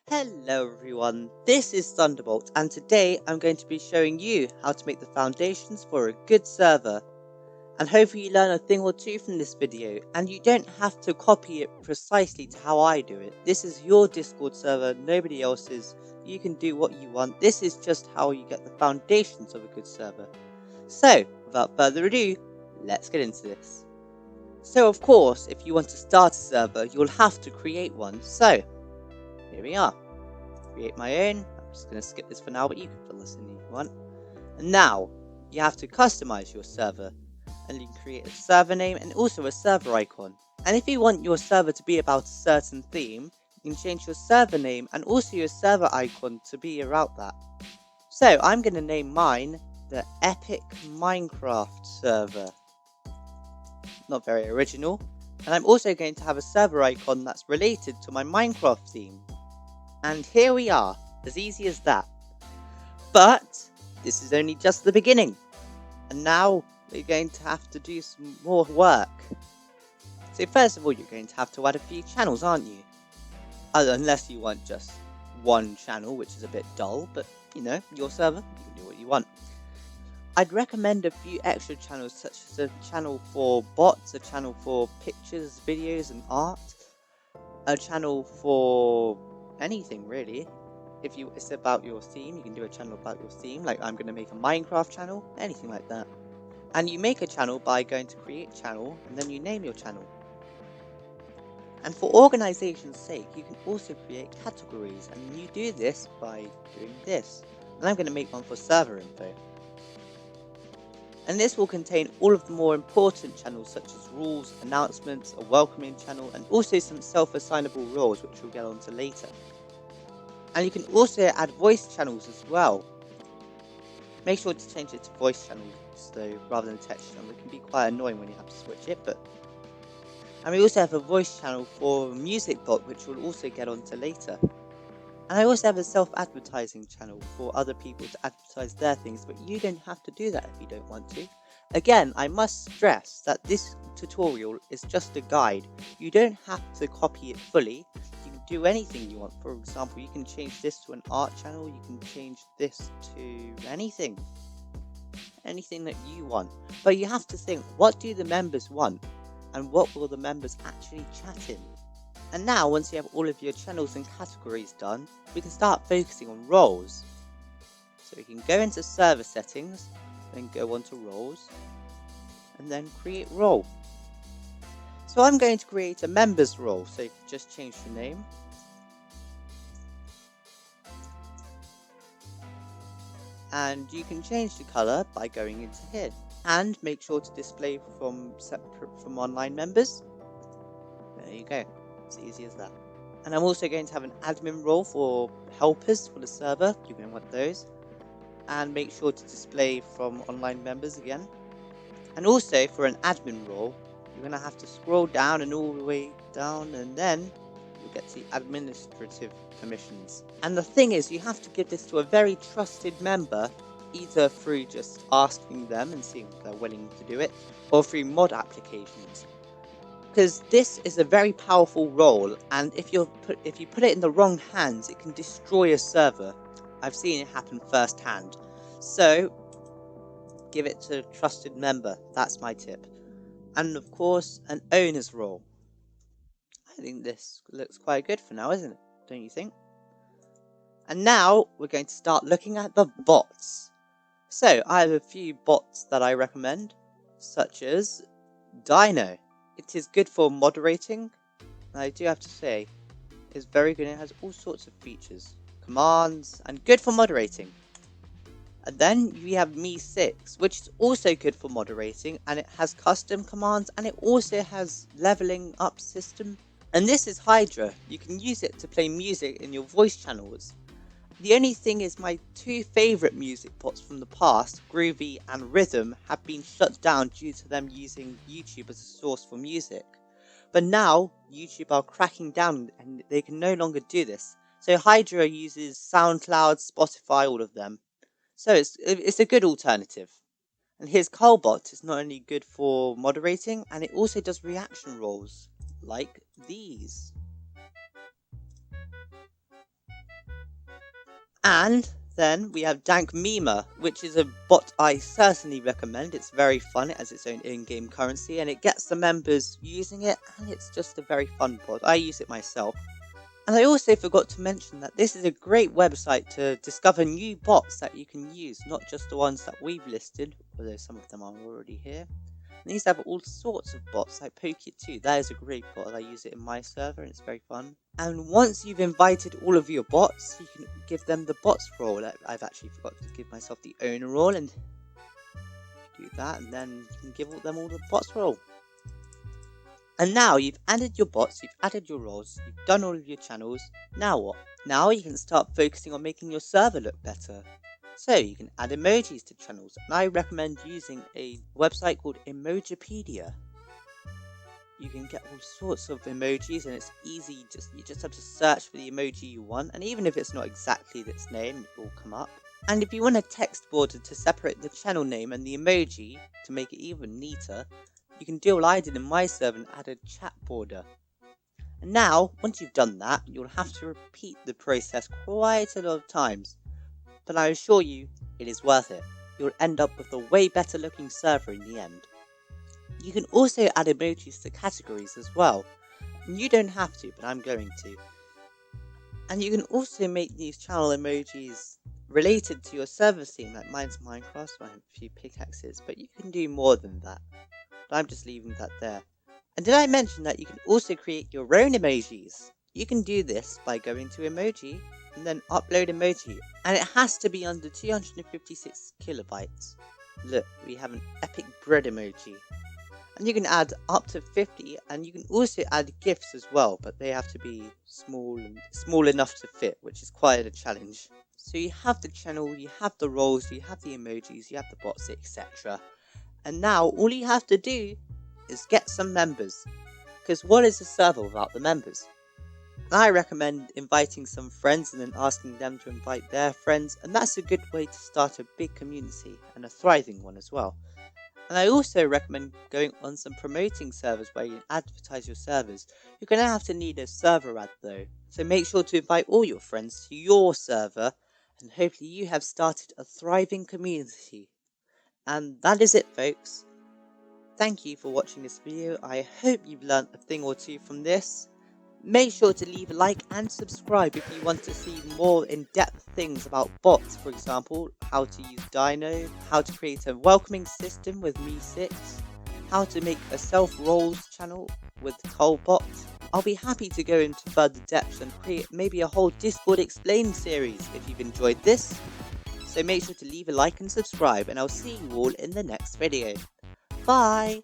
Hello everyone, this is Thunderbolt and today I'm going to be showing you how to make the foundations for a good server. And hopefully you learn a thing or two from this video and you don't have to copy it precisely to how I do it. This is your Discord server, nobody else's. You can do what you want. This is just how you get the foundations of a good server. So, without further ado, let's get into this. So of course, if you want to start a server, you'll have to create one. So, here we are. Create my own. I'm just going to skip this for now, but you can fill this in if you want. And now, you have to customize your server. And you can create a server name and also a server icon. And if you want your server to be about a certain theme, you can change your server name and also your server icon to be about that. So, I'm going to name mine the Epic Minecraft server. Not very original. And I'm also going to have a server icon that's related to my Minecraft theme. And here we are, as easy as that. But this is only just the beginning. And now we're going to have to do some more work. So first of all, you're going to have to add a few channels, aren't you? Unless you want just one channel, which is a bit dull, but you know, your server, you can do what you want. I'd recommend a few extra channels, such as a channel for bots, a channel for pictures, videos and art, a channel for anything really. If it's about your theme, you can do a channel about your theme, like I'm going to make a Minecraft channel, anything like that. And you make a channel by going to create channel, and then you name your channel. And for organization's sake, you can also create categories, and you do this by doing this. And I'm going to make one for server info. And this will contain all of the more important channels such as rules, announcements, a welcoming channel, and also some self-assignable roles which we'll get onto later. And you can also add voice channels as well. Make sure to change it to voice channels though, rather than text channel. It can be quite annoying when you have to switch it, but... And we also have a voice channel for music bot, which we'll also get onto later. And I also have a self-advertising channel for other people to advertise their things, but you don't have to do that if you don't want to. Again, I must stress that this tutorial is just a guide. You don't have to copy it fully. You can do anything you want. For example, you can change this to an art channel, you can change this to anything. Anything that you want. But you have to think, what do the members want? And what will the members actually chat in? And now, once you have all of your channels and categories done, we can start focusing on roles. So we can go into server settings, then go on to roles, and then create role. So I'm going to create a members role, so just change the name. And you can change the color by going into here. And make sure to display from separate from online members. There you go. It's easy as that. And I'm also going to have an admin role for helpers for the server. You're going to want those. And make sure to display from online members again. And also for an admin role, you're going to have to scroll down and all the way down, and then you'll get to administrative permissions. And the thing is, you have to give this to a very trusted member, either through just asking them and seeing if they're willing to do it, or through mod applications. Because this is a very powerful role, and if you put it in the wrong hands, it can destroy a server. I've seen it happen firsthand. So give it to a trusted member. That's my tip. And of course, an owner's role. I think this looks quite good for now, isn't it? Don't you think? And now we're going to start looking at the bots. So I have a few bots that I recommend, such as Dino. It is good for moderating, and I do have to say, it's very good. It has all sorts of features, commands, and good for moderating. And then we have Me6, which is also good for moderating, and it has custom commands, and it also has leveling up system. And this is Hydra. You can use it to play music in your voice channels. The only thing is, my two favourite music bots from the past, Groovy and Rhythm, have been shut down due to them using YouTube as a source for music. But now, YouTube are cracking down and they can no longer do this. So Hydra uses SoundCloud, Spotify, all of them. So it's a good alternative. And here's Carlbot is not only good for moderating, and it also does reaction roles, like these. And then we have Dank Mima, which is a bot I certainly recommend. It's very fun, it has its own in-game currency, and it gets the members using it, and it's just a very fun bot. I use it myself. And I also forgot to mention that this is a great website to discover new bots that you can use, not just the ones that we've listed, although some of them are already here. And these have all sorts of bots, like Poke2, that is a great bot, I use it in my server and it's very fun. And once you've invited all of your bots, you can give them the bots role. I've actually forgot to give myself the owner role, and do that, and then you can give them all the bots role. And now you've added your bots, you've added your roles, you've done all of your channels, now what? Now you can start focusing on making your server look better. So you can add emojis to channels, and I recommend using a website called Emojipedia. You can get all sorts of emojis and it's easy, you just have to search for the emoji you want, and even if it's not exactly its name, it will come up. And if you want a text border to separate the channel name and the emoji to make it even neater, you can do what I did in my server and add a chat border. And now, once you've done that, you'll have to repeat the process quite a lot of times. But I assure you, it is worth it. You'll end up with a way better looking server in the end. You can also add emojis to categories as well. And you don't have to, but I'm going to. And you can also make these channel emojis related to your server theme, like mine's Minecraft, so I have a few pickaxes, but you can do more than that. But I'm just leaving that there. And did I mention that you can also create your own emojis? You can do this by going to emoji and then upload emoji, and it has to be under 256 kilobytes. Look, we have an epic bread emoji. And you can add up to 50, and you can also add GIFs as well, but they have to be small enough to fit, which is quite a challenge. So you have the channel, you have the roles, you have the emojis, you have the bots, etc. And now all you have to do is get some members, because what is a server without the members? And I recommend inviting some friends and then asking them to invite their friends, and that's a good way to start a big community, and a thriving one as well. And I also recommend going on some promoting servers where you can advertise your servers. You're going to have to need a server ad though, so make sure to invite all your friends to your server, and hopefully you have started a thriving community. And that is it, folks. Thank you for watching this video. I hope you've learnt a thing or two from this. Make sure to leave a like and subscribe if you want to see more in-depth things about bots, for example, how to use Dino, how to create a welcoming system with Me6, how to make a self-roles channel with Colbot. I'll be happy to go into further depth and create maybe a whole Discord Explained series if you've enjoyed this. So make sure to leave a like and subscribe, and I'll see you all in the next video. Bye!